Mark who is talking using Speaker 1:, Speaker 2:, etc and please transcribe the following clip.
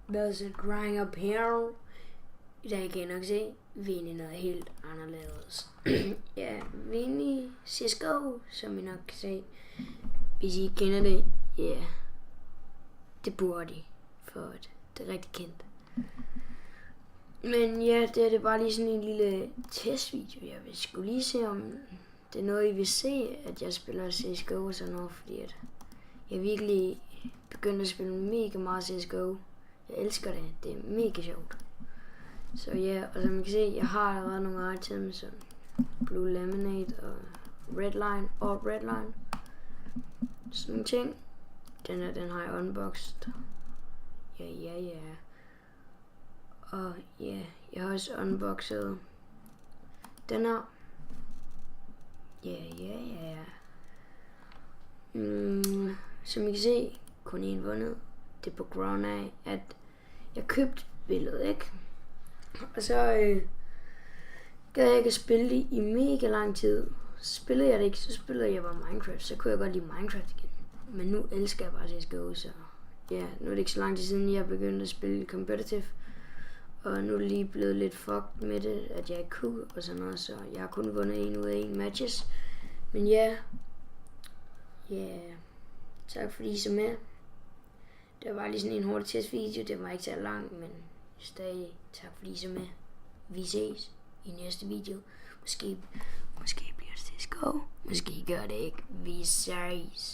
Speaker 1: Hvad så grind up here? I dag kan jeg nok se, vi er inde i noget helt anderledes. Ja, vi er inde i CSGO, som I nok kan se. Hvis I ikke kender det, ja, det burde I, for det er rigtig kendt. Men ja, det er bare lige sådan en lille testvideo. Jeg vil skulle lige se, om det er noget, I vil se, at jeg spiller CSGO og sådan noget, fordi at jeg virkelig begyndt at spille mega meget CSGO. Jeg elsker det. Det er mega sjovt. Så ja, og som I kan se, jeg har allerede nogle items som Blue Lemonade og Redline og Redline. Sådan nogle ting. Den har jeg unboxed. Ja. Og ja, jeg har også unboxet den her. Ja. Som I kan se, kun én vundet. Det er på grund af, at jeg købte billedet, ikke? Og så gad jeg ikke at spille det i mega lang tid. Så spillede jeg det ikke, så spillede jeg bare Minecraft. Så kunne jeg godt lide Minecraft igen. Men nu elsker jeg bare CSGO, så ja, nu er det ikke så lang tid siden, jeg begyndte at spille competitive. Og nu er det lige blevet lidt fucked med det, at jeg ikke kunne og sådan noget, så jeg har kun vundet 1 ud af 1 matches. Men ja, tak fordi I så med. Det var lige sådan en hurtig testvideo, det var ikke så langt, men stadig tak fordi I så med. Vi ses i næste video. Måske bliver det CSGO, måske gør det ikke. Vi ses.